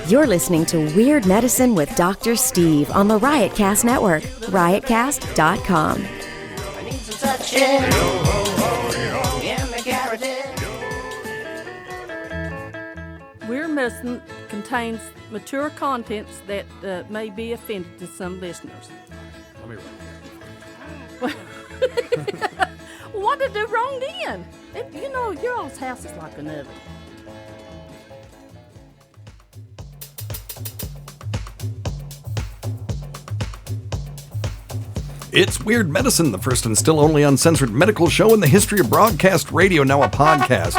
You're listening to Weird Medicine with Dr. Steve on the Riotcast Network, riotcast.com. Weird Medicine contains mature contents that may be offended to some listeners. Let me What did I do wrong then? Your all's house is like an oven. It's Weird Medicine, the first and still only uncensored medical show in the history of broadcast radio, now a podcast.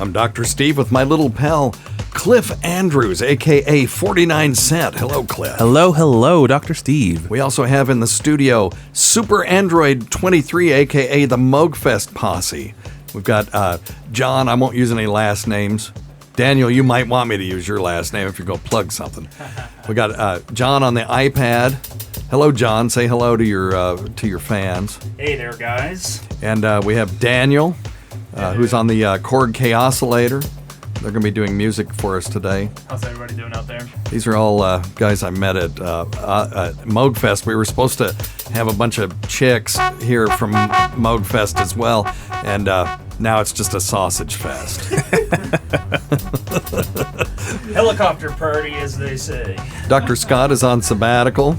I'm Dr. Steve with my little pal, Cliff Andrews, a.k.a. 49 Cent. Hello, Cliff. Hello, Dr. Steve. We also have in the studio Super Android 23, a.k.a. the Moogfest Posse. We've got John. I won't use any last names. Daniel, you might want me to use your last name if you're going to plug something. We got John on the iPad. Hello, John. Say hello to your fans. Hey there, guys. And we have Daniel, who's on the Korg Chaosillator. They're going to be doing music for us today. How's everybody doing out there? These are all guys I met at Moogfest. We were supposed to have a bunch of chicks here from Moogfest as well, and now it's just a sausage fest. Helicopter party, as they say. Dr. Scott is on sabbatical.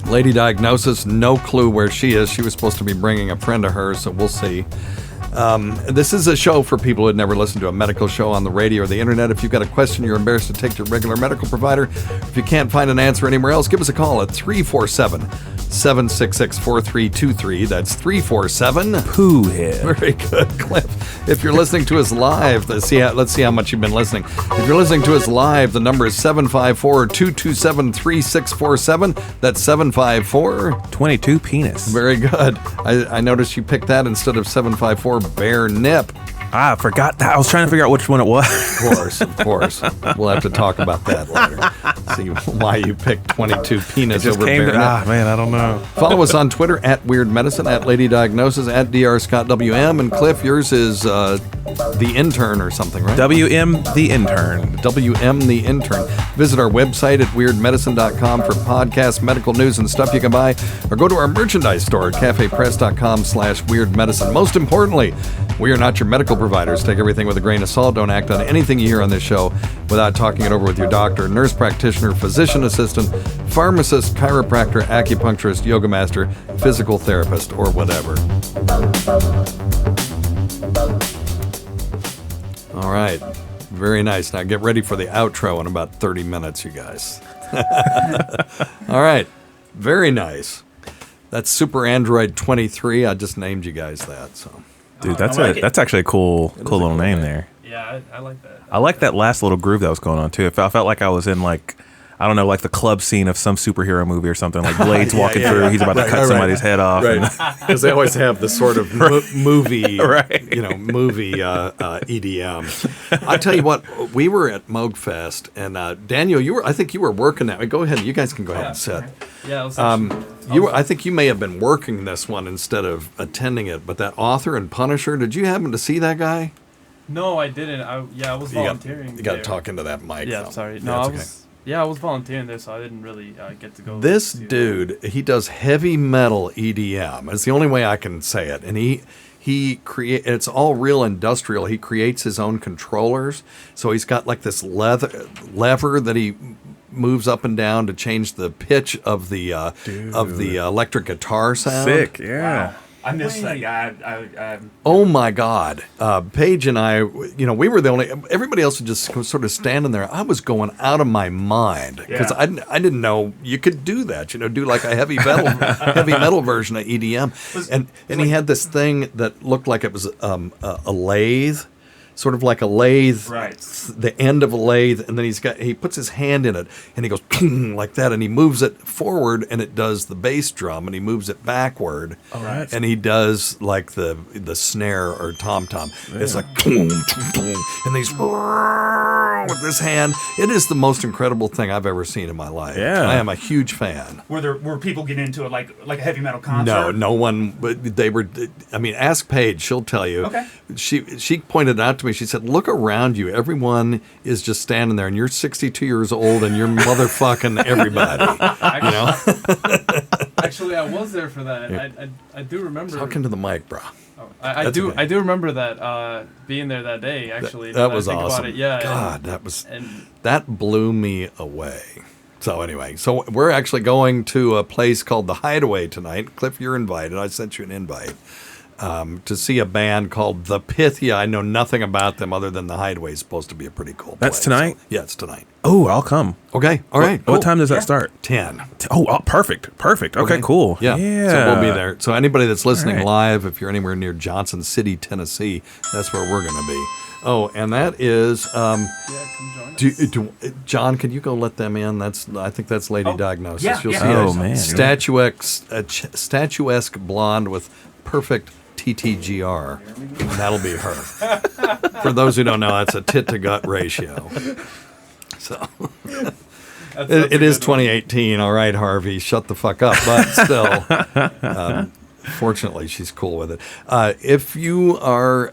Lady Diagnosis, no clue where she is. She was supposed to be bringing a friend of hers, so we'll see. This is a show for people who had never listened to a medical show on the radio or the internet. If you've got a question you're embarrassed to take to your regular medical provider, if you can't find an answer anywhere else, give us a call at 347-766-4323. That's 347-POOHEAD. Very good, Cliff. If you're listening to us live, let's see how much you've been listening. If you're listening to us live, the number is 754-227-3647. That's 754-22 penis. Very good. I noticed you picked that instead of 754 bare nip. I forgot that. I was trying to figure out which one it was. Of course. We'll have to talk about that later. See why you picked 22 penis over bare nip. Man, I don't know. Follow us on Twitter at Weird Medicine, at Lady Diagnosis, at Dr. Scott WM, and Cliff, yours is The Intern or something, right? WM The Intern. WM The Intern. Visit our website at weirdmedicine.com for podcasts, medical news, and stuff you can buy, or go to our merchandise store at cafepress.com/weirdmedicine. Most importantly, we are not your medical providers. Take everything with a grain of salt. Don't act on anything you hear on this show without talking it over with your doctor, nurse practitioner, physician assistant, pharmacist, chiropractor, acupuncturist, yoga master, physical therapist, or whatever. All right. Very nice. Now get ready for the outro in about 30 minutes, you guys. All right. Very nice. That's Super Android 23. I just named you guys that, so. Dude, that's actually a cool little name there. Yeah, I like that. I like that last little groove that was going on too. I felt like I was in like the club scene of some superhero movie or something. Like Blade's walking through, he's about to cut somebody's head off. Right, because they always have the sort of movie, movie EDM. I tell you what, we were at Moogfest, and Daniel, I think you were working that way. Go ahead, you guys can go ahead and sit. Yeah, I think you may have been working this one instead of attending it, but that author and Punisher, did you happen to see that guy? No, I didn't. I was volunteering. You got to talk into that mic. Yeah, sorry. No, I was volunteering there, so I didn't really get to go. This dude, he does heavy metal EDM. It's the only way I can say it. And he it's all real industrial. He creates his own controllers. So he's got like this lever that he moves up and down to change the pitch of the electric guitar sound. Sick, yeah. Wow. I missed that guy. Oh my God. Paige and I, we were the only, everybody else was just sort of standing there. I was going out of my mind because I didn't know you could do that, do like a heavy metal version of EDM. And he had this thing that looked like it was a lathe. Sort of like a lathe, right? The end of a lathe, and then he puts his hand in it, and he goes like that, and he moves it forward, and it does the bass drum, and he moves it backward, and he does like the snare or tom tom. Yeah. It's like and these with this hand. It is the most incredible thing I've ever seen in my life. Yeah. I am a huge fan. Were people getting into it like a heavy metal concert? No, no one. But they were. I mean, ask Paige; she'll tell you. Okay. She pointed out to me. She said, "Look around you. Everyone is just standing there, and you're 62 years old, and you're motherfucking everybody." You know. Actually, I was there for that. Yeah. I do remember. Talking to the mic, bro. Oh, I do remember that being there that day. Actually, that now was I think awesome. About it. Yeah. God, that blew me away. So anyway, we're actually going to a place called The Hideaway tonight. Cliff, you're invited. I sent you an invite to see a band called The Pythia. I know nothing about them other than The Hideaway is supposed to be a pretty cool place. That's tonight? So, yeah, it's tonight. Oh, I'll come. Okay, all right. What Cool. time does that start? 10. Oh, perfect. Okay, cool. Yeah. So we'll be there. So anybody that's listening All right. live, if you're anywhere near Johnson City, Tennessee, that's where we're going to be. Oh, and that is, Yeah, come join us. John, can you go let them in? I think that's Lady Diagnosis. yeah, You'll yeah. see Oh, a man. statuesque blonde with perfect TTGR. And that'll be her. For those who don't know, that's a tit to gut ratio. So it is 2018. All right, Harvey, shut the fuck up. But still, fortunately, she's cool with it. If you are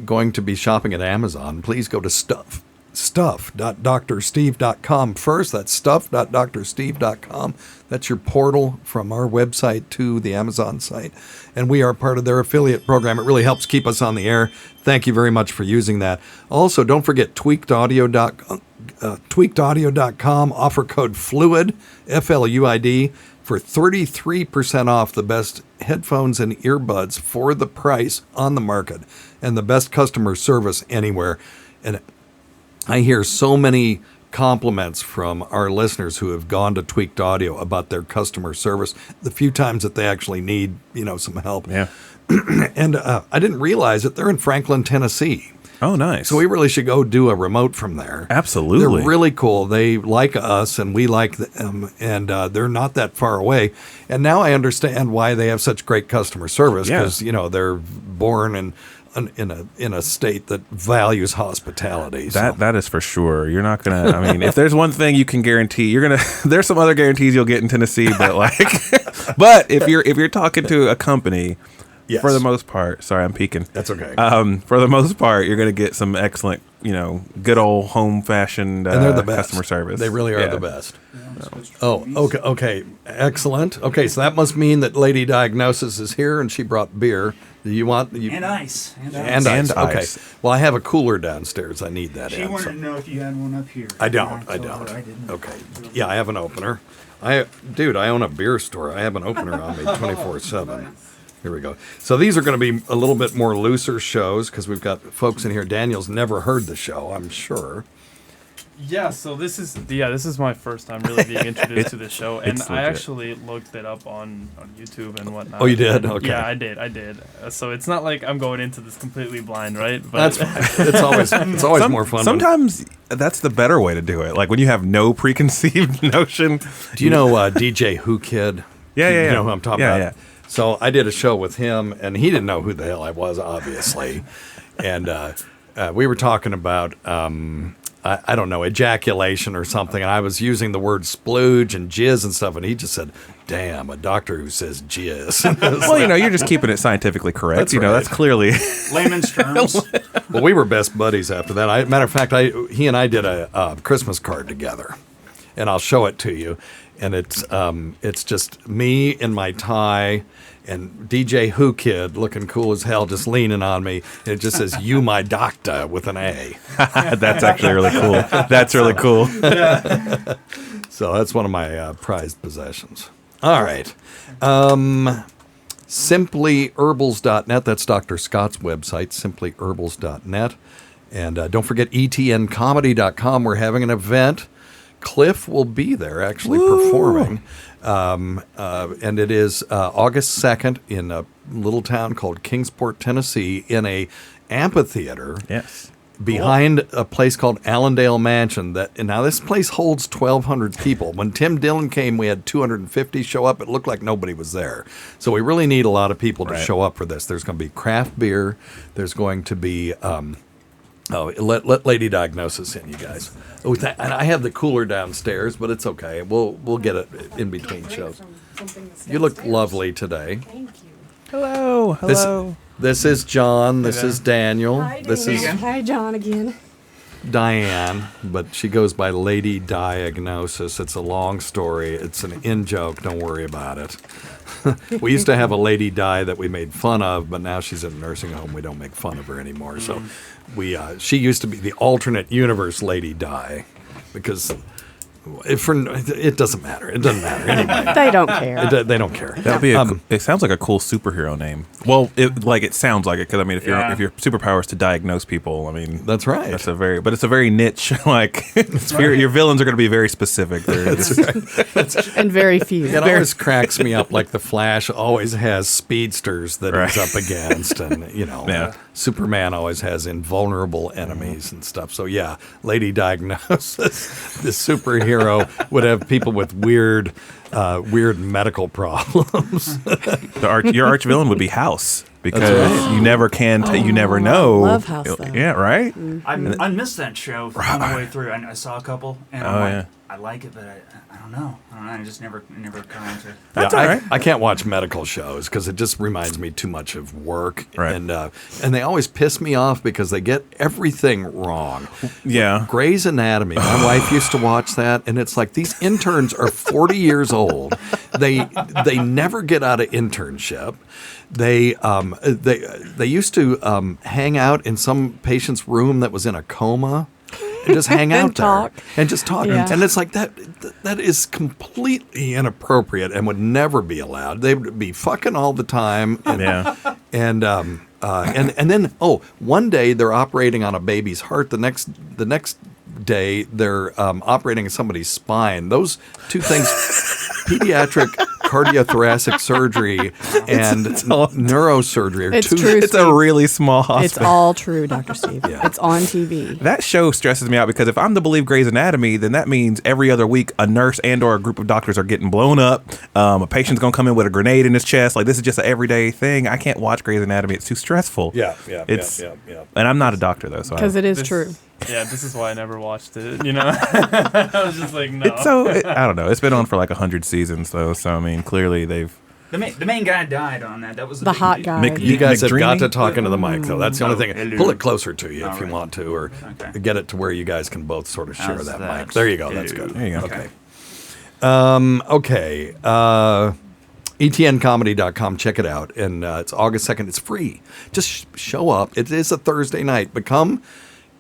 going to be shopping at Amazon, please go to stuff.drsteve.com first. That's stuff.drsteve.com. That's your portal from our website to the Amazon site. And we are part of their affiliate program. It really helps keep us on the air. Thank you very much for using that. Also, don't forget tweakedaudio.com, offer code FLUID, FLUID, for 33% off the best headphones and earbuds for the price on the market and the best customer service anywhere. And I hear so many compliments from our listeners who have gone to Tweaked Audio about their customer service the few times that they actually need, some help. Yeah. And I didn't realize it. They're in Franklin, Tennessee. Oh, nice. So we really should go do a remote from there. Absolutely. They're really cool. They like us, and we like them, and they're not that far away. And now I understand why they have such great customer service, because they're born in a state that values hospitality. That is for sure. You're not gonna. I mean, if there's one thing you can guarantee, you're gonna. There's some other guarantees you'll get in Tennessee, but but if you're talking to a company. Yes. For the most part, sorry, I'm peeking. That's okay. For the most part, you're going to get some excellent, good old home-fashioned and they're the best. customer service. They really are the best. Oh, okay, excellent. Okay, so that must mean that Lady Diagnosis is here, and she brought beer. Do you want and ice. And ice. Okay. Ice. Well, I have a cooler downstairs. I need that. She wanted to know if you had one up here. I don't. I told her I didn't. Okay. Yeah, I have an opener. I own a beer store. I have an opener on me 24/7. Here we go. So these are going to be a little bit more looser shows because we've got folks in here. Daniel's never heard the show, I'm sure. Yeah, so this is my first time really being introduced to this show, and it's I legit. actually looked it up on YouTube and whatnot. Oh, you did? And Okay. Yeah, I did. So it's not like I'm going into this completely blind, right? But That's fine. It's always more fun. Sometimes that's the better way to do it. Like when you have no preconceived notion. Do you know DJ Who Kid? Yeah. You know who I'm talking about? Yeah. So I did a show with him, and he didn't know who the hell I was, obviously. And we were talking about, I don't know, ejaculation or something. And I was using the word splooge and jizz and stuff. And he just said, damn, a doctor who says jizz. Well, you're just keeping it scientifically correct. That's right. That's clearly. Layman's terms. Well, we were best buddies after that. Matter of fact, he and I did a Christmas card together. And I'll show it to you. And it's just me in my tie and DJ Who Kid looking cool as hell, just leaning on me. And it just says, "You my doctor" with an A. That's actually really cool. That's really cool. So that's one of my prized possessions. All right. Simplyherbals.net. That's Dr. Scott's website, simplyherbals.net. And don't forget etncomedy.com. We're having an event. Cliff will be there actually performing. And it is August 2nd in a little town called Kingsport, Tennessee, in a amphitheater. Yes. Behind a place called Allendale Mansion. Now this place holds 1,200 people. When Tim Dillon came, we had 250 show up. It looked like nobody was there. So we really need a lot of people to show up for this. There's going to be craft beer. There's going to be Oh, let Lady Diagnosis in, you guys. Oh, and I have the cooler downstairs, but it's okay. We'll get it in between shows. You look lovely today. Hello. This is John. This is Daniel. This is Hi, John again. Diane, but she goes by Lady Diagnosis. It's a long story. It's an in-joke. Don't worry about it. We used to have a Lady Di that we made fun of, but now she's in a nursing home. We don't make fun of her anymore. So she used to be the alternate universe Lady Di, because it doesn't matter. It doesn't matter anyway. They don't care. They don't care. That'd be it sounds like a cool superhero name. Well, it sounds like it, because I mean, if your superpower is to diagnose people, I mean, that's right. It's a very niche. Like your villains are going to be very specific. And very few. It always cracks me up. Like the Flash always has speedsters that he's up against, and Superman always has invulnerable enemies and stuff. So yeah, Lady Diagnosis, the superhero would have people with weird medical problems. Your arch villain would be House, because you never you never know. I love House, though. Yeah, right. I missed that show on the way through. I saw a couple, and I'm like, I like it, but I don't know. I just never got into it. That's all right. I can't watch medical shows because it just reminds me too much of work, right. And they always piss me off because they get everything wrong. Yeah, Grey's Anatomy. My wife used to watch that, and it's like these interns are 40 years old. They never get out of internship. They used to hang out in some patient's room that was in a coma. And just hang out there and just talk. Yeah. And it's like that is completely inappropriate and would never be allowed. They would be fucking all the time. And, and then one day they're operating on a baby's heart. The next day they're operating on somebody's spine. Those two things, pediatric cardiothoracic surgery and neurosurgery are It's two. true. it's a really small hospital. It's all true, Dr. Steve. Yeah. It's on TV. That show stresses me out, because if I'm to believe Grey's Anatomy, then that means every other week a nurse and or a group of doctors are getting blown up. A patient's going to come in with a grenade in his chest. Like, this is just an everyday thing. I can't watch Grey's Anatomy. It's too stressful. Yeah. And I'm not a doctor, though. So Because it is true. Yeah, this is why I never watched it. You know, I was just like, no. I don't know. It's been on for like 100 seasons, though. So I mean, clearly they've. The main guy died on that. That was The hot guy. You guys have got McDreamy? to talk into the mic, though. That's the only thing. hello. Pull it closer to you if you right. want to, or Okay. get it to where you guys can both sort of share How's that that? mic. There you go. That's good. There you go. Okay. Okay. ETNcomedy.com. Check it out. And it's August 2nd. It's free. Just show up. It is a Thursday night, but come.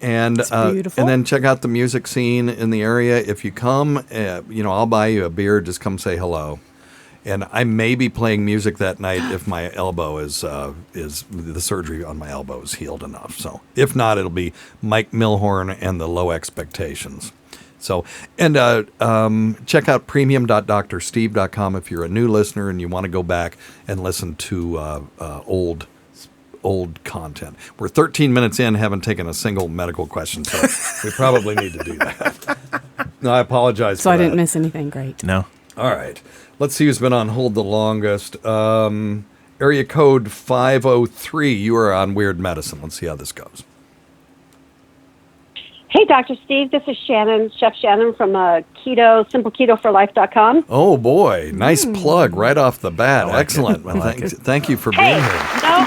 And beautiful. and then check out the music scene in the area. If you come, I'll buy you a beer. Just come say hello. And I may be playing music that night if my elbow is the surgery on my elbow is healed enough. So if not, it'll be Mike Milhorn and the Low Expectations. So, and check out premium.drsteve.com if you're a new listener and you want to go back and listen to old content. We're 13 minutes in, haven't taken a single medical question, so we probably need to do that. No, I apologize for So I didn't that. miss anything great. No. All right. Let's see who's been on hold the longest. Area code 503. You are on Weird Medicine. Let's see how this goes. Hey, Dr. Steve, this is Shannon, Chef Shannon from simpлекetoforlife.com. Oh, boy. Nice plug right off the bat. Excellent. Well, thank you for being here. No,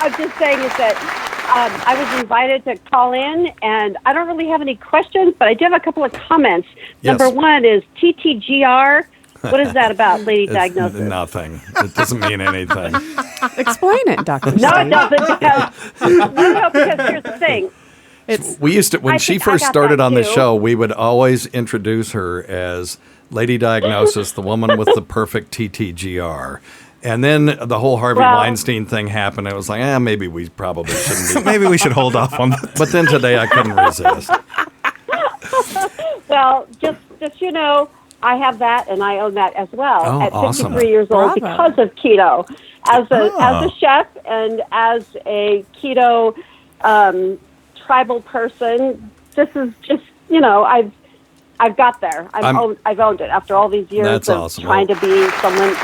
I'm just saying is that I was invited to call in, and I don't really have any questions, but I do have a couple of comments. Yes. Number one is TTGR. What is that about, Lady Diagnosis? Nothing. It doesn't mean anything. Explain it, Dr. Steve. No, it doesn't, because here's the thing. We used to, when I she think I first got started that on the too. show, we would always introduce her as Lady Diagnosis, the woman with the perfect TTGR. And then the whole Harvey Weinstein thing happened. It was like, maybe we probably shouldn't be. Maybe we should hold off on that. But then today I couldn't resist. Well, just I have that, and I own that as well Oh, at 53 awesome. years old Bravo. because of keto. As a chef and as a keto tribal person, this is just I've got there. I've owned it after all these years That's of awesome. trying to be someone.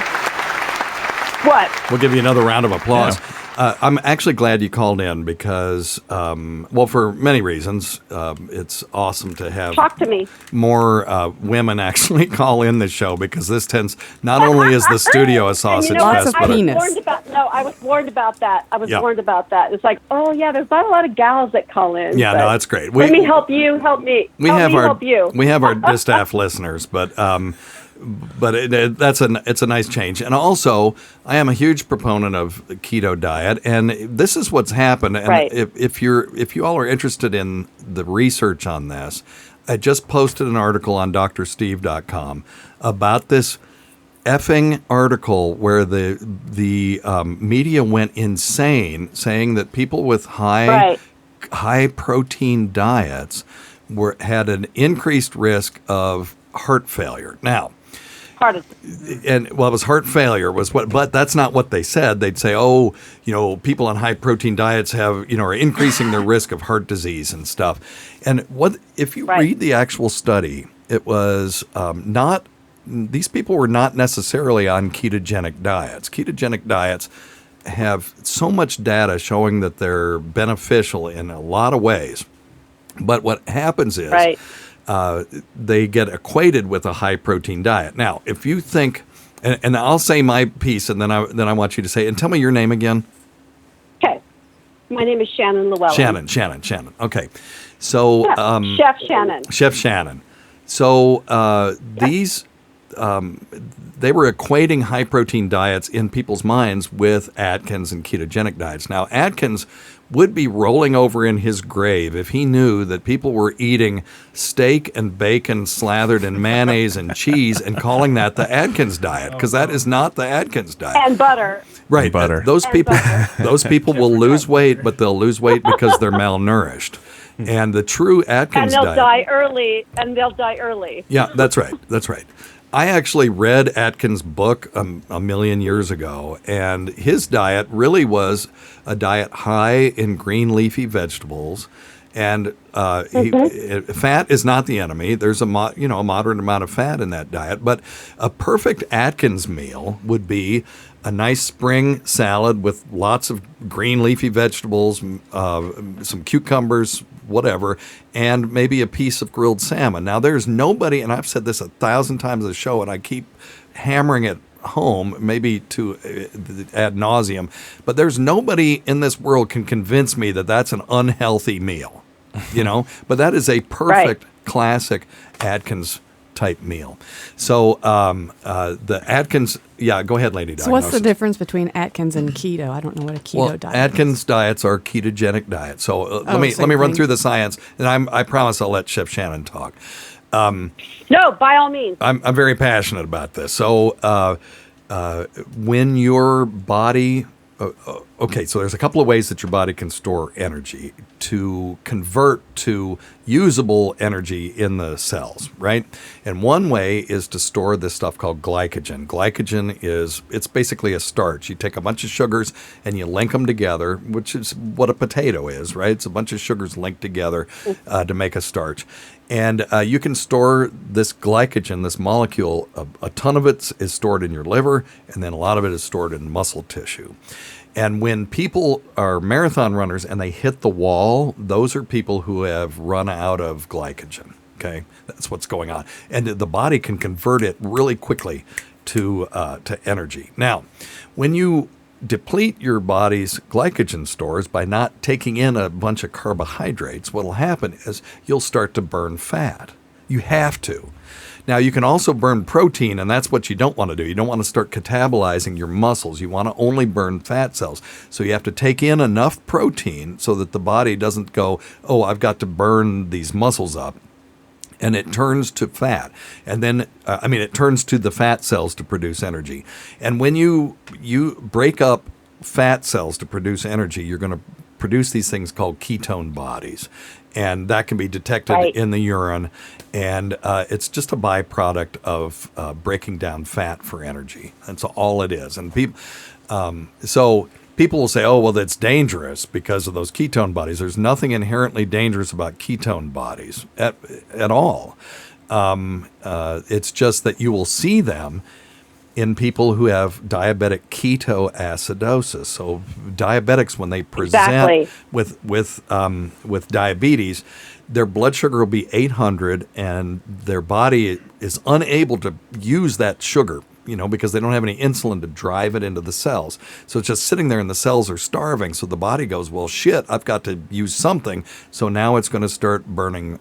What? We'll give you another round of applause. I'm actually glad you called in because, well, for many reasons, it's awesome to have Talk to me. more women actually call in the show because this tends, not only is the studio a sausage And you know fest, what? but penis. I was warned about that. Yeah. Warned about that. It's like, oh yeah, there's not a lot of gals that call in. yeah, but no, that's great. let me help you. Help me. We help have me our help you. we have our distaff listeners, but it's a nice change. And also, I am a huge proponent of the keto diet, and this is what's happened. And Right. if you all are interested in the research on this, I just posted an article on drsteve.com about this effing article where the media went insane, saying that people with high protein diets had an increased risk of heart failure. Now, it was heart failure but that's not what they said. They'd say, people on high protein diets are increasing their risk of heart disease and stuff. And if you read the actual study, it was these people were not necessarily on ketogenic diets. Ketogenic diets have so much data showing that they're beneficial in a lot of ways. But what happens is they get equated with a high protein diet. Now, if you think, and I'll say my piece, and then I want you to say, and tell me your name again. Okay, my name is Shannon Llewellyn. Shannon. Okay, so Chef Shannon. Chef Shannon. So these. They were equating high protein diets in people's minds with Atkins and ketogenic diets. Now, Atkins would be rolling over in his grave if he knew that people were eating steak and bacon slathered in mayonnaise and cheese and calling that the Atkins diet, because that is not the Atkins diet. And butter. Right. And butter. Those people will lose weight, but they'll lose weight because they're malnourished. And the true Atkins diet. And they'll die early. Yeah, that's right. I actually read Atkins' book a million years ago, and his diet really was a diet high in green leafy vegetables. And fat is not the enemy. There's a moderate amount of fat in that diet. But a perfect Atkins meal would be a nice spring salad with lots of green leafy vegetables, some cucumbers, whatever, and maybe a piece of grilled salmon. Now, there's nobody, and I've said this 1,000 times on the show, and I keep hammering it home, maybe to ad nauseum, but there's nobody in this world can convince me that that's an unhealthy meal, but that is a perfect classic Atkins type meal. So the Atkins, go ahead, Lady Diagnosis. So what's the difference between Atkins and keto? I don't know what a keto diet Atkins is. diets are ketogenic diets. So let me run through the science, and I promise I'll let Chef Shannon talk. No, by all means. I'm very passionate about this. So when your body, so there's a couple of ways that your body can store energy to convert to usable energy in the cells, right? And one way is to store this stuff called glycogen. Glycogen it's basically a starch. You take a bunch of sugars and you link them together, which is what a potato is, right? It's a bunch of sugars linked together to make a starch. And you can store this glycogen, this molecule, a ton of it is stored in your liver, and then a lot of it is stored in muscle tissue. And when people are marathon runners and they hit the wall, those are people who have run out of glycogen, okay? That's what's going on. And the body can convert it really quickly to energy. Now, when you deplete your body's glycogen stores by not taking in a bunch of carbohydrates, what will happen is you'll start to burn fat. You have to. Now, you can also burn protein, and that's what you don't want to do. You don't want to start catabolizing your muscles. You want to only burn fat cells. So you have to take in enough protein so that the body doesn't go, I've got to burn these muscles up. And it turns to fat. And then, it turns to the fat cells to produce energy. And when you break up fat cells to produce energy, you're going to produce these things called ketone bodies. And that can be detected in the urine. And it's just a byproduct of breaking down fat for energy. That's all it is. And people will say, that's dangerous because of those ketone bodies. There's nothing inherently dangerous about ketone bodies at all. It's just that you will see them in people who have diabetic ketoacidosis. So diabetics, when they present with diabetes, their blood sugar will be 800, and their body is unable to use that sugar, because they don't have any insulin to drive it into the cells. So it's just sitting there, and the cells are starving. So the body goes, well, shit, I've got to use something. So now it's going to start burning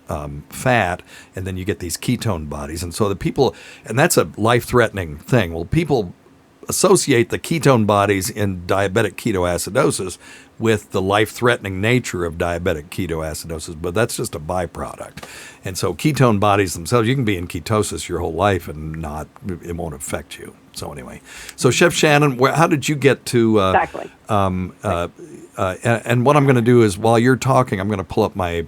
fat, and then you get these ketone bodies. And so the people, and that's a life-threatening thing. Well, people associate the ketone bodies in diabetic ketoacidosis with the life-threatening nature of diabetic ketoacidosis, but that's just a byproduct. And so ketone bodies themselves, you can be in ketosis your whole life and it won't affect you. So anyway, so Chef Shannon, how did you get to exactly? And what I'm going to do is, while you're talking, I'm going to pull up my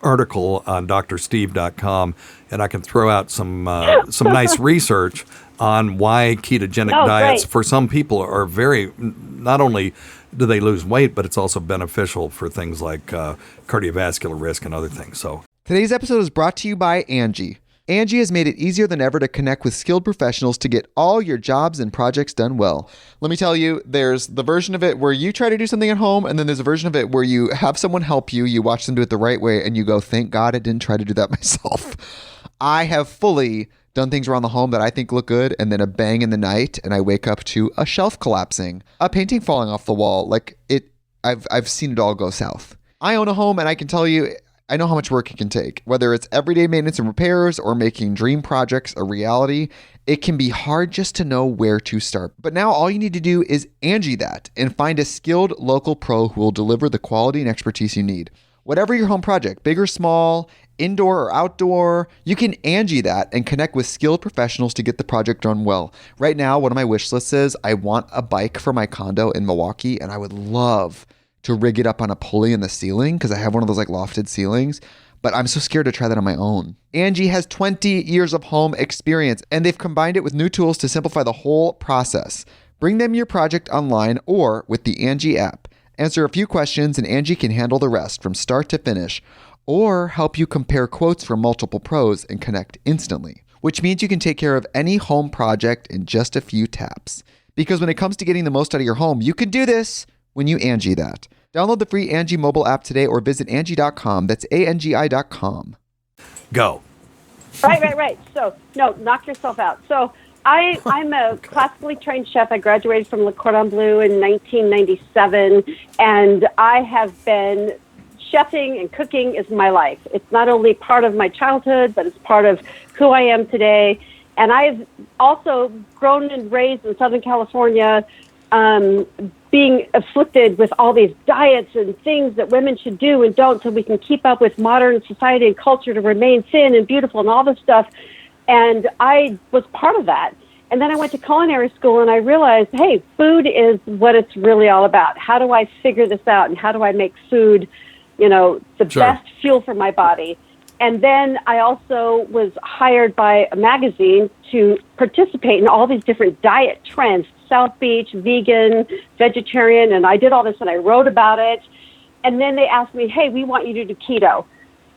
article on drsteve.com, and I can throw out some nice research on why ketogenic diets for some people are very, not only do they lose weight, but it's also beneficial for things like cardiovascular risk and other things. So today's episode is brought to you by Angie. Angie has made it easier than ever to connect with skilled professionals to get all your jobs and projects done well. Let me tell you, there's the version of it where you try to do something at home, and then there's a version of it where you have someone help you, you watch them do it the right way, and you go, thank God I didn't try to do that myself. I have fully done things around the home that I think look good, and then a bang in the night, and I wake up to a shelf collapsing, a painting falling off the wall. I've seen it all go south. I own a home, and I can tell you, I know how much work it can take. Whether it's everyday maintenance and repairs or making dream projects a reality, it can be hard just to know where to start. But now all you need to do is Angie that and find a skilled local pro who will deliver the quality and expertise you need. Whatever your home project, big or small, indoor or outdoor, you can Angie that and connect with skilled professionals to get the project done well. Right now, one of my wish lists is I want a bike for my condo in Milwaukee, and I would love to rig it up on a pulley in the ceiling because I have one of those lofted ceilings, but I'm so scared to try that on my own. Angie has 20 years of home experience, and they've combined it with new tools to simplify the whole process. Bring them your project online or with the Angie app. Answer a few questions and Angie can handle the rest from start to finish, or help you compare quotes from multiple pros and connect instantly, which means you can take care of any home project in just a few taps. Because when it comes to getting the most out of your home, you can do this when you Angie that. Download the free Angie mobile app today or visit Angie.com. That's ANGI.com. Go. Right. So, no, knock yourself out. So I'm a classically trained chef. I graduated from Le Cordon Bleu in 1997, and I have been chefing and cooking is my life. It's not only part of my childhood, but it's part of who I am today. And I've also grown and raised in Southern California, being afflicted with all these diets and things that women should do and don't so we can keep up with modern society and culture to remain thin and beautiful and all this stuff. And I was part of that. And then I went to culinary school and I realized, hey, food is what it's really all about. How do I figure this out? And how do I make food, the best fuel for my body? And then I also was hired by a magazine to participate in all these different diet trends, South Beach, vegan, vegetarian, and I did all this and I wrote about it. And then they asked me, hey, we want you to do keto.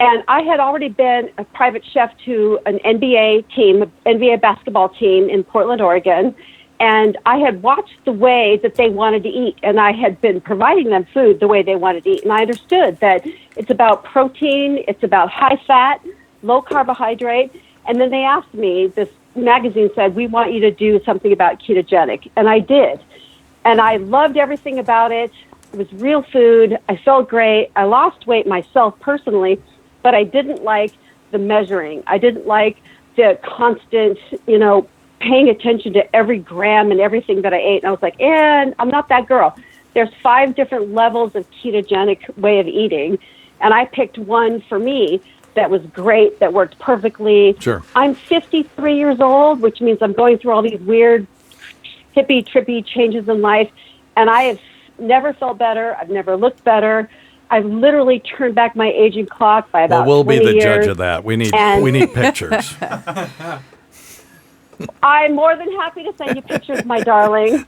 And I had already been a private chef to an NBA basketball team in Portland, Oregon. And I had watched the way that they wanted to eat, and I had been providing them food the way they wanted to eat. And I understood that it's about protein, it's about high fat, low carbohydrate. And then they asked me, this magazine said, we want you to do something about ketogenic. And I did. And I loved everything about it. It was real food. I felt great. I lost weight myself personally, but I didn't like the measuring. I didn't like the constant, paying attention to every gram and everything that I ate. And I was like, I'm not that girl. There's 5 different levels of ketogenic way of eating. And I picked one for me that was great, that worked perfectly. Sure. I'm 53 years old, which means I'm going through all these weird, hippie, trippy changes in life. And I have never felt better. I've never looked better. I've literally turned back my aging clock by about 20 years. Well, we'll be the judge of that. We need pictures. I'm more than happy to send you pictures, my darling.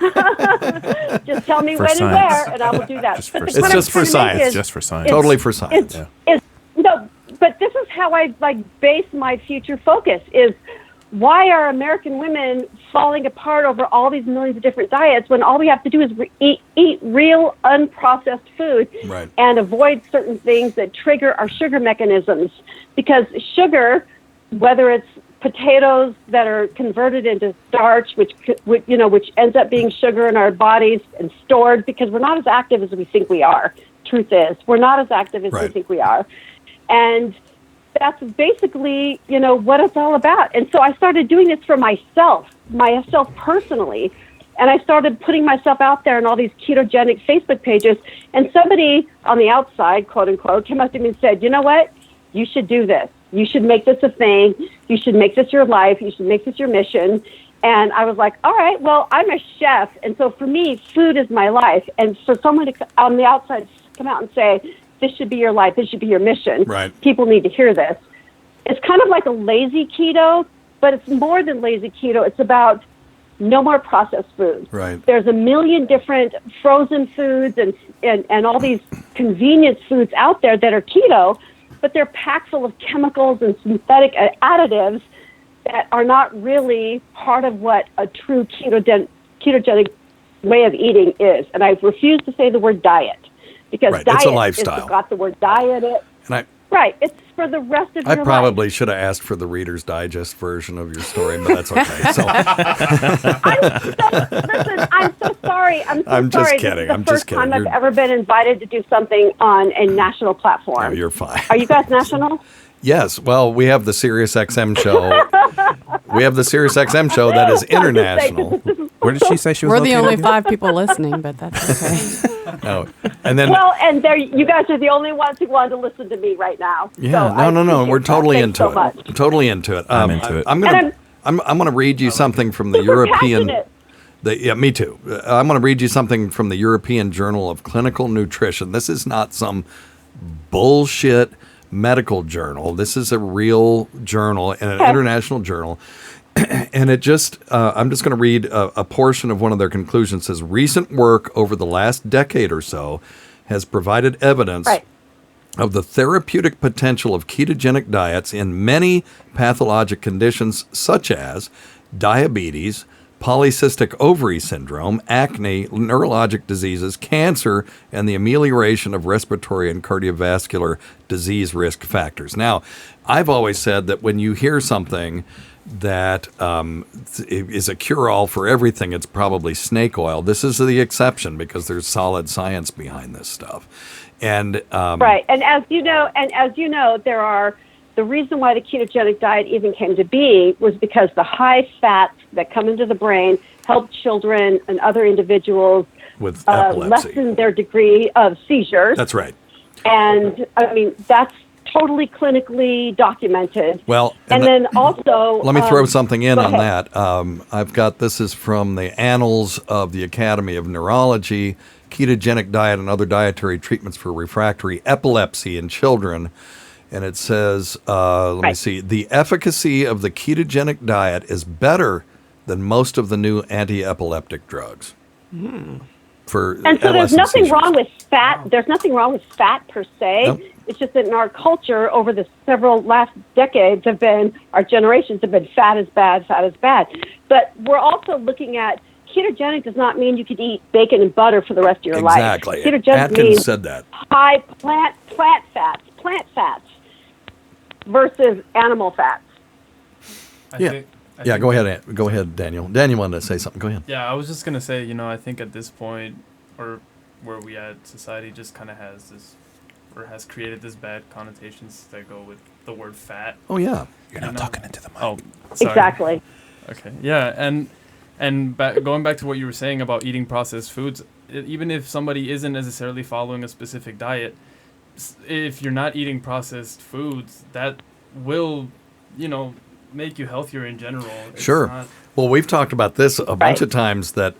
Just tell me for when science. and where, and I will do that. It's just for science. Just for science. Totally for science. No, but this is how I base my future focus is why are American women falling apart over all these millions of different diets when all we have to do is eat real unprocessed food and avoid certain things that trigger our sugar mechanisms. Because sugar, whether it's potatoes that are converted into starch, which ends up being sugar in our bodies and stored, because we're not as active as we think we are. Truth is, we're not as active as we think we are. And that's basically, what it's all about. And so I started doing this for myself personally. And I started putting myself out there in all these ketogenic Facebook pages. And somebody on the outside, quote unquote, came up to me and said, you know what? You should do this. You should make this a thing. You should make this your life. You should make this your mission. And I was like, all right, well, I'm a chef. And so for me, food is my life. And for someone to, on the outside, come out and say, this should be your life, this should be your mission. Right. People need to hear this. It's kind of like a lazy keto, but it's more than lazy keto. It's about no more processed food. Right. There's a million different frozen foods and all these convenience foods out there that are keto, but they're packed full of chemicals and synthetic additives that are not really part of what a true ketogenic way of eating is. And I refuse to say the word diet, because diet it's a lifestyle. has got the word diet in it. Right. It's for the rest of your life. I probably should have asked for the Reader's Digest version of your story, but that's okay. So. I'm so sorry. I'm sorry. just kidding. This is the I'm first just kidding. time I've ever been invited to do something on a national platform. No, you're fine. Are you guys national? Yes. Well, we have the Sirius XM show. We have the Sirius XM show that is international. Where did she say she was? We're the located? only 5 people listening, but that's okay. No. And then and there, you guys are the only ones who wanted to listen to me right now. Yeah. So No. We're totally into it. Much. Totally into it. I'm into it. I'm gonna read you something from the European. Me too. I'm going to read you something from the European Journal of Clinical Nutrition. This is not some bullshit medical journal. This is a real journal and an international journal. And it just, I'm just going to read a portion of one of their conclusions. It says, recent work over the last decade or so has provided evidence of the therapeutic potential of ketogenic diets in many pathologic conditions such as diabetes, polycystic ovary syndrome, acne, neurologic diseases, cancer, and the amelioration of respiratory and cardiovascular disease risk factors. Now, I've always said that when you hear something that is a cure-all for everything, it's probably snake oil. This is the exception because there's solid science behind this stuff. And right, and as you know, there are. The reason why the ketogenic diet even came to be was because the high fats that come into the brain help children and other individuals with epilepsy lessen their degree of seizures. That's right. And I mean, that's totally clinically documented. Well, and then also... Let me throw something in on ahead. that. I've got, this is from the Annals of the Academy of Neurology, Ketogenic Diet and Other Dietary Treatments for Refractory Epilepsy in Children. And it says, let me see, the efficacy of the ketogenic diet is better than most of the new anti-epileptic drugs. For and so there's nothing seizures. wrong with fat. There's nothing wrong with fat per se. Nope. It's just that in our culture over the several last decades our generations have been fat is bad. But we're also looking at ketogenic does not mean you could eat bacon and butter for the rest of your life. Exactly. Ketogenic Atkins means said that. high plant fats versus animal fats. Go ahead, Daniel. Daniel wanted to say something. Go ahead. Yeah, I was just gonna say, I think at this point, or where we at, society just kind of has this, or has created this bad connotations that go with the word fat. Oh yeah, you're not talking into the mic. Oh, sorry. Exactly. Okay. Yeah, and going back to what you were saying about eating processed foods, even if somebody isn't necessarily following a specific diet, if you're not eating processed foods, that will, make you healthier in general. Sure. Well, we've talked about this a bunch of times that,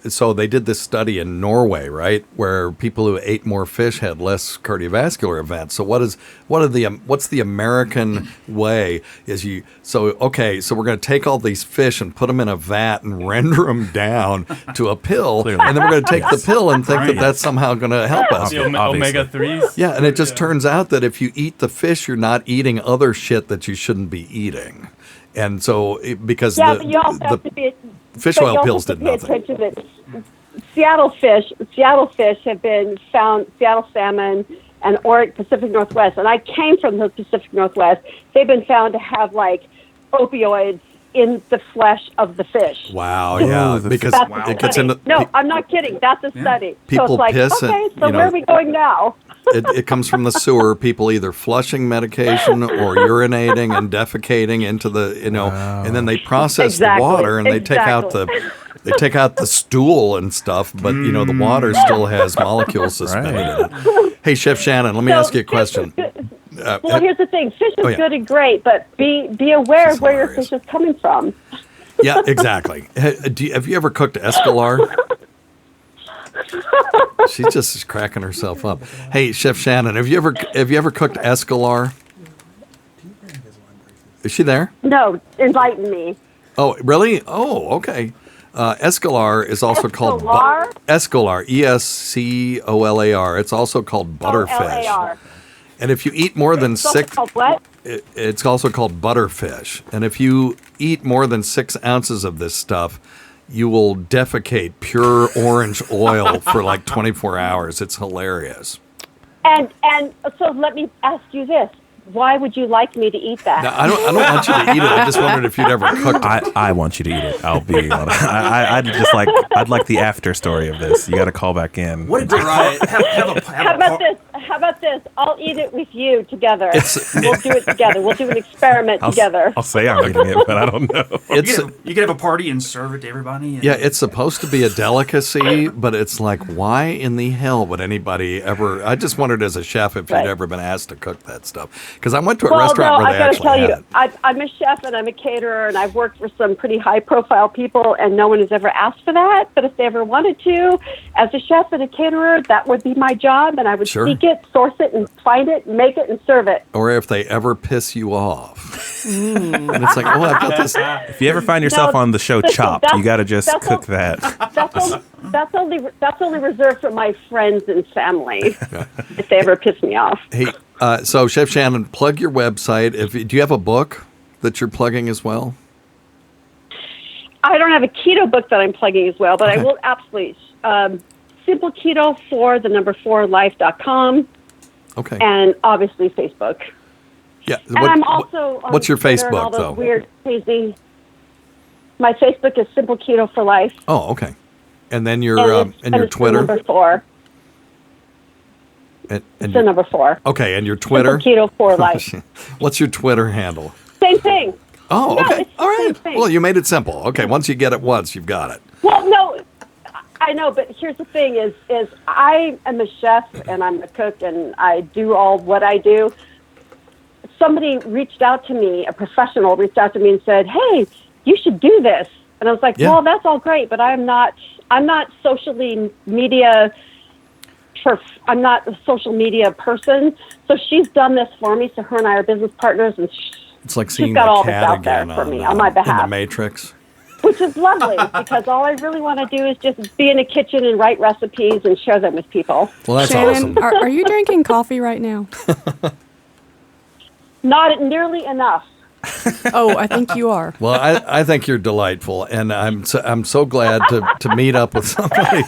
so they did this study in Norway, right, where people who ate more fish had less cardiovascular events. So what's the American way is so we're going to take all these fish and put them in a vat and render them down to a pill, and then we're going to take the pill and think that that's somehow going to help us. The omega-3s. Yeah, and it just turns out that if you eat the fish, you're not eating other shit that you shouldn't be eating. And so, because but you also have to be fish but oil you also pills have did to pay nothing. attention that Seattle fish have been found, Seattle salmon and Pacific Northwest, and I came from the Pacific Northwest. They've been found to have like opioids in the flesh of the fish. Wow, yeah, because it gets in the... No, I'm not kidding. That's a study. People so it's like, piss okay, and, so where are we going now? it comes from the sewer. People either flushing medication or urinating and defecating into the, and then they process the water and they take out the stool and stuff, but the water still has molecules suspended in it. Hey, Chef Shannon, let me ask you a question. Well, here's the thing. Fish is good and great, but be aware of where your fish is coming from. Yeah, exactly. Have you ever cooked escalar? She just is cracking herself up. Hey, Chef Shannon, have you ever cooked escalar? Is she there? No, enlighten me. Oh, really? Oh, okay. Escalar is also called escalar, ESCOLAR. It's also called butterfish. L-A-R. And if you eat more than six, it's also called butterfish. And if you eat more than 6 ounces of this stuff, you will defecate pure orange oil for like 24 hours. It's hilarious. And so let me ask you this. Why would you like me to eat that? No, I don't want you to eat it. I just wondered if you'd ever cooked it. I want you to eat it. I'll be honest. I'd like the after story of this. You got to call back in. What a great How about this? I'll eat it with you together. We'll do it together. We'll do an experiment together. I'll say I'm eating it, but I don't know. You could have a party and serve it to everybody. Yeah, it's supposed to be a delicacy, but it's like, why in the hell would anybody ever? I just wondered as a chef if you'd ever been asked to cook that stuff. Because I went to a restaurant where they actually had it. I gotta tell you, I'm a chef and I'm a caterer, and I've worked for some pretty high-profile people, and no one has ever asked for that. But if they ever wanted to, as a chef and a caterer, that would be my job, and I would seek it, source it, and find it, make it, and serve it. Or if they ever piss you off. And it's like, oh, I've got this. If you ever find yourself on the show Chopped, you got to just cook that. That's only reserved for my friends and family if they ever piss me off. Hey, so Chef Shannon, plug your website. Do you have a book that you're plugging as well? I don't have a keto book that I'm plugging as well, but I will absolutely. Simple Keto for the number 4life.com. Okay. And obviously Facebook. Yeah. And I'm also on what's your Twitter and Facebook all those though? Weird, crazy. My Facebook is Simple Keto for Life. Oh, okay. And then your and your it's Twitter. The number 4. And it's the number 4. Okay, and your Twitter. Simple Keto for Life. What's your Twitter handle? Same thing. Oh, No, okay. it's the All right. same thing. Well, you made it simple. Okay, once you get it once, you've got it. Well, no, I know, but here's the thing: is I am a chef and I'm a cook and I do all what I do. Somebody reached out to me, a professional reached out to me and said, "Hey, you should do this." And I was like, "Well, that's all great, but I'm not socially media. I'm not a social media person." So she's done this for me. So her and I are business partners, and it's like she's seeing got the all this cat out there again for me on my behalf. in the Matrix. Which is lovely because all I really want to do is just be in a kitchen and write recipes and share them with people. Well, that's Shannon, awesome. Are you drinking coffee right now? Not nearly enough. Oh, I think you are. Well, I think you're delightful, and I'm so glad to meet up with somebody.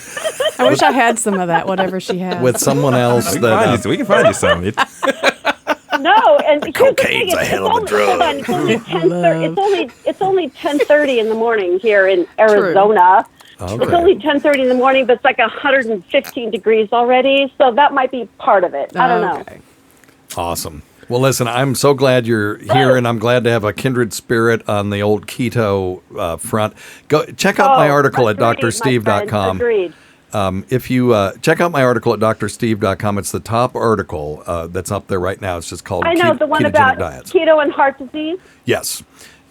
I wish I had some of that, whatever she has. With someone else we can find you some. No, and cocaine's a hell of a drug. It's only 10:30. It's only 10:30 in the morning here in Arizona. Okay. It's only 10:30 in the morning, but it's like 115 degrees already. So that might be part of it. I don't know. Awesome. Well, listen, I'm so glad you're here, and I'm glad to have a kindred spirit on the old keto front. Go check out my article at drsteve.com. Agreed. If you check out my article at drsteve.com, it's the top article that's up there right now. It's just called the one Ketogenic about Diets. keto and heart disease. Yes.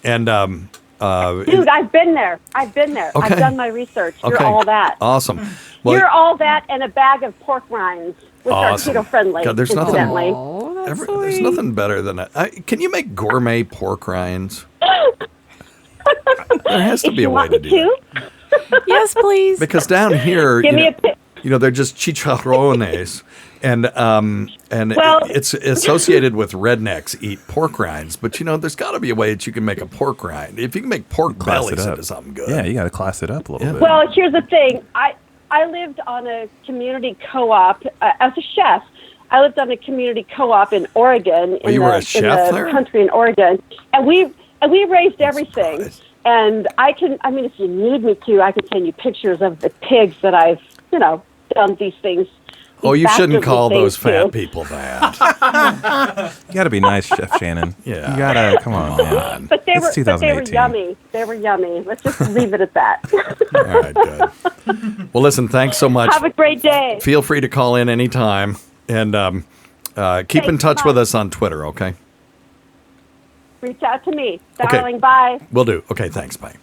And dude, I've been there. Okay. I've done my research. You're all that. Awesome. Well, you're all that and a bag of pork rinds, which are keto friendly. God, there's incidentally. there's nothing better than that. Can you make gourmet pork rinds? There has to be a way to do that. Yes, please. Because down here, Give me a pic. they're just chicharrones, It's associated with rednecks eat pork rinds, but there's got to be a way that you can make a pork rind. If you can make pork bellies into something good. Yeah, you got to class it up a little bit. Well, here's the thing. I lived on a community co-op as a chef. I lived on a community co-op in Oregon, in the country in Oregon, and we raised everything. And if you need me to, I can send you pictures of the pigs that I've, done these things. Oh, you shouldn't call those fat people that. You got to be nice, Chef Shannon. Yeah. You got to, come on, man. But they were yummy. They were yummy. Let's just leave it at that. All right, good. Well, listen, thanks so much. Have a great day. Feel free to call in anytime. And keep in touch with us on Twitter, okay? Reach out to me. Darling, bye. Will do. Okay, thanks. Bye.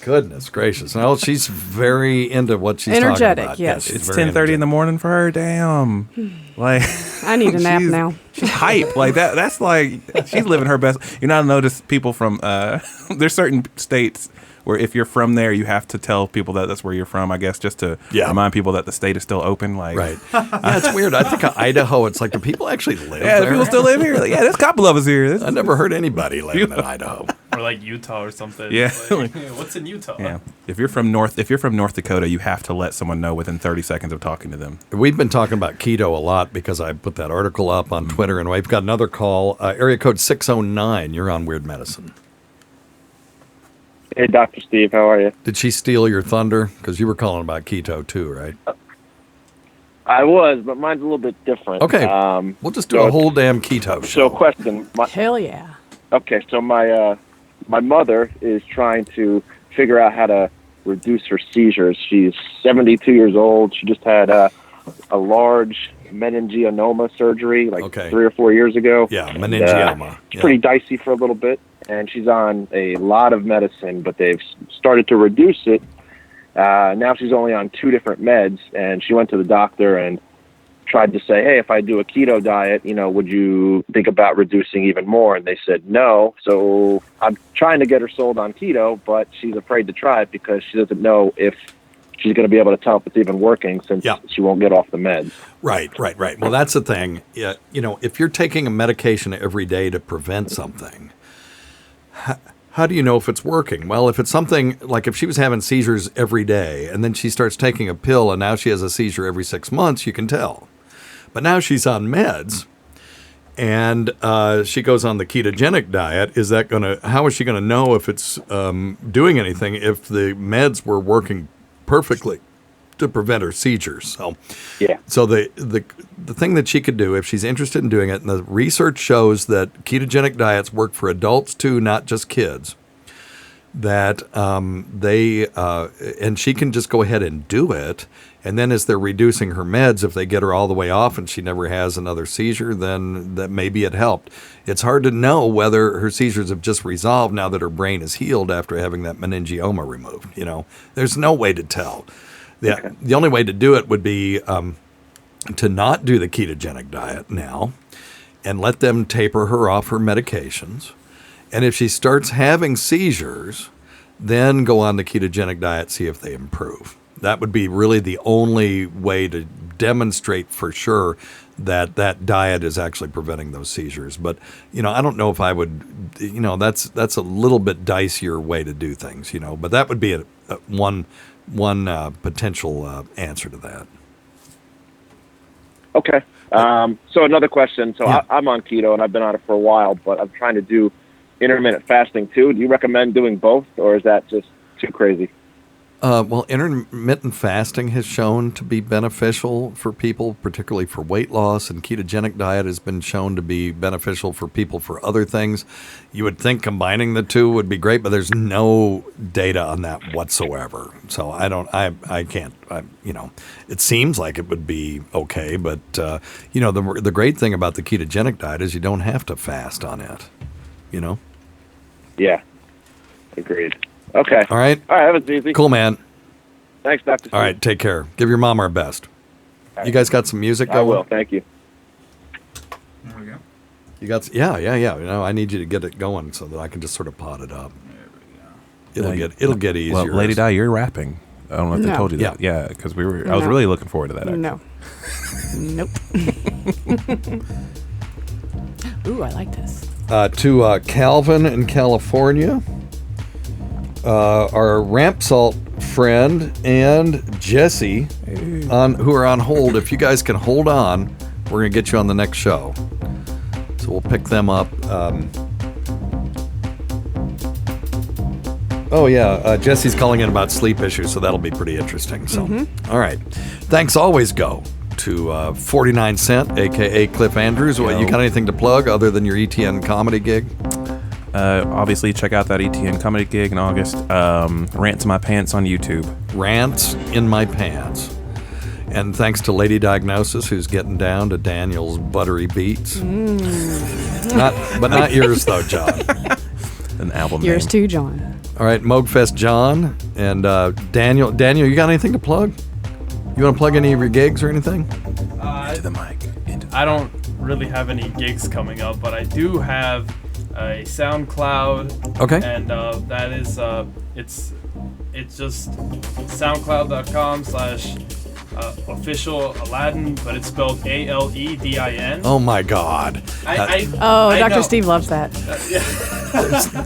Goodness gracious. Well, she's very into what she's energetic, talking about. yes. It's 10:30 in the morning for her. Damn. Like I need a nap now. She's hype. Like that's like she's living her best. You know, I notice people from there's certain states where if you're from there, you have to tell people that that's where you're from, I guess, just to remind people that the state is still open. Like, right. Yeah, it's weird. I think Idaho, it's like, do people actually live there? Yeah, people still live here. Like, yeah, there's a couple of us here. I never heard anybody living in Idaho. Or like Utah or something. Yeah. Like, what's in Utah? Yeah. If you're from North Dakota, you have to let someone know within 30 seconds of talking to them. We've been talking about keto a lot because I put that article up on Twitter, and we've got another call. Area code 609. You're on Weird Medicine. Hey, Dr. Steve, how are you? Did she steal your thunder? Because you were calling about keto too, right? I was, but mine's a little bit different. Okay. We'll just do a whole damn keto show. So, question. Hell yeah. Okay, so my mother is trying to figure out how to reduce her seizures. She's 72 years old. She just had a large meningioma surgery 3 or 4 years ago. Yeah, meningioma. It's pretty dicey for a little bit. And she's on a lot of medicine, but they've started to reduce it. Now she's only on 2 different meds, and she went to the doctor and tried to say, hey, if I do a keto diet, would you think about reducing even more? And they said no. So I'm trying to get her sold on keto, but she's afraid to try it because she doesn't know if she's going to be able to tell if it's even working since she won't get off the meds. Right. Well, that's the thing. Yeah, if you're taking a medication every day to prevent something, how do you know if it's working? Well, if it's something like if she was having seizures every day and then she starts taking a pill and now she has a seizure every 6 months, you can tell. But now she's on meds and she goes on the ketogenic diet. How is she going to know if it's doing anything if the meds were working perfectly to prevent her seizures? So the thing that she could do if she's interested in doing it, and the research shows that ketogenic diets work for adults too, not just kids, that and she can just go ahead and do it. And then as they're reducing her meds, if they get her all the way off and she never has another seizure, then that maybe it helped. It's hard to know whether her seizures have just resolved now that her brain is healed after having that meningioma removed. There's no way to tell. The only way to do it would be to not do the ketogenic diet now and let them taper her off her medications. And if she starts having seizures, then go on the ketogenic diet, see if they improve. That would be really the only way to demonstrate for sure that that diet is actually preventing those seizures. But, I don't know if I would, that's a little bit dicier way to do things, but that would be one potential answer to that. Okay. So another question. So I'm on keto and I've been on it for a while, but I'm trying to do intermittent fasting too. Do you recommend doing both, or is that just too crazy? Well, intermittent fasting has shown to be beneficial for people, particularly for weight loss, and ketogenic diet has been shown to be beneficial for people for other things. You would think combining the two would be great, but there's no data on that whatsoever. So I can't, it seems like it would be okay, but, the great thing about the ketogenic diet is you don't have to fast on it, Yeah, agreed. Okay. All right. That was easy. Cool, man. Thanks, Dr. Steve. All right, take care. Give your mom our best. Right. You guys got some music going? I will. Thank you. There we go. You got? Yeah. I need you to get it going so that I can just sort of pot it up. There we go. It'll get easier. Well, Lady Di, you're rapping. I don't know if they No. told you that. Yeah, because I was No. really looking forward to that. Actually. No. Nope. Ooh, I like this. To Calvin in California, our Ramp Salt friend, and Jesse, who are on hold. If you guys can hold on, we're going to get you on the next show. So we'll pick them up. Jesse's calling in about sleep issues, so that'll be pretty interesting. So, all right. Thanks always go to 49 Cent, a.k.a. Cliff Andrews. What, you got anything to plug other than your ETN comedy gig? Obviously, check out that ETN comedy gig in August. Rants in My Pants on YouTube. Rants in My Pants. And thanks to Lady Diagnosis, who's getting down to Daniel's buttery beats. Not yours, though, John. An album Yours name. too, John. All right, Mogfest John and Daniel. Daniel, you got anything to plug? You want to plug any of your gigs or anything? To the mic. I don't really have any gigs coming up, but I do have a SoundCloud. Okay. And that is it's just soundcloud.com/official Aledin, but it's spelled Aledin. Oh my God! Dr. Steve loves that.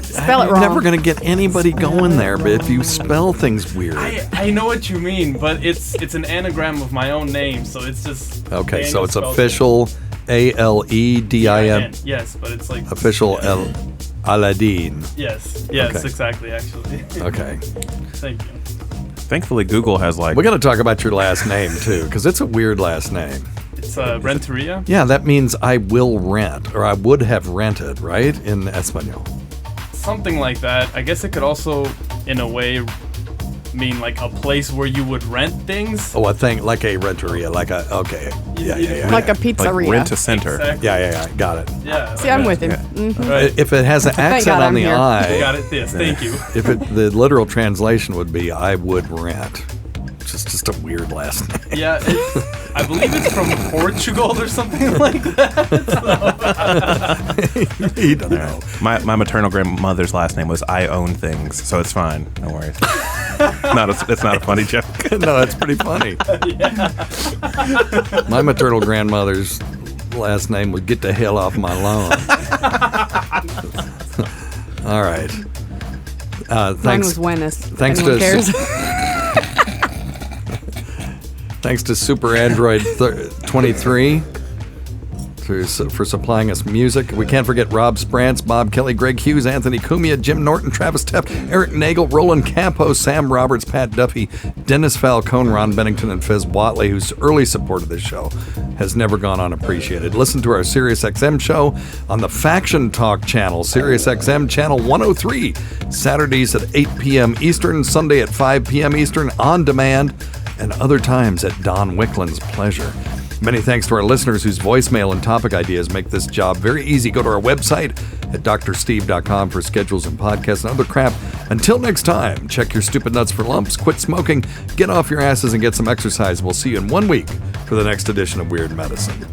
Spell it You're wrong. never gonna get anybody going there, but if you spell things weird. I know what you mean, but it's an anagram of my own name, so it's just Okay, so Daniel it's spells official Aledin. Yes, but it's like Official Aledin. Yes, Okay. exactly. Actually. Okay. Thank you. Thankfully, Google has We got to talk about your last name too, because it's a weird last name. It's Renteria. Yeah, that means I will rent, or I would have rented, right, in Espanol. Something like that. I guess it could also, in a way, mean like a place where you would rent things. Oh, a thing like a renteria, like a yeah. Like a pizzeria. Rent a center. Exactly. Yeah, got it. Yeah. See, I'm with him. Yeah. Mhm. Right. If it has an Thank accent God on I'm the here. I, Got it. Yes. Thank you. if the literal translation would be I would rent. It's just a weird last name. Yeah. I believe it's from Portugal or something like that. You don't know. My maternal grandmother's last name was I Own Things, so it's fine. No worries. It's not a funny joke. No, it's pretty funny. My maternal grandmother's last name would Get the Hell Off My Lawn. All right. Mine Thanks. was Wennis. Thanks Anyone to cares? Thanks to Super Android 23 for supplying us music. We can't forget Rob Sprance, Bob Kelly, Greg Hughes, Anthony Cumia, Jim Norton, Travis Teff, Eric Nagel, Roland Campo, Sam Roberts, Pat Duffy, Dennis Falcone, Ron Bennington, and Fez Watley, whose early support of this show has never gone unappreciated. Listen to our SiriusXM show on the Faction Talk channel, SiriusXM channel 103, Saturdays at 8 p.m. Eastern, Sunday at 5 p.m. Eastern, on demand, and other times at Don Wickland's pleasure. Many thanks to our listeners whose voicemail and topic ideas make this job very easy. Go to our website at drsteve.com for schedules and podcasts and other crap. Until next time, check your stupid nuts for lumps, quit smoking, get off your asses, and get some exercise. We'll see you in 1 week for the next edition of Weird Medicine.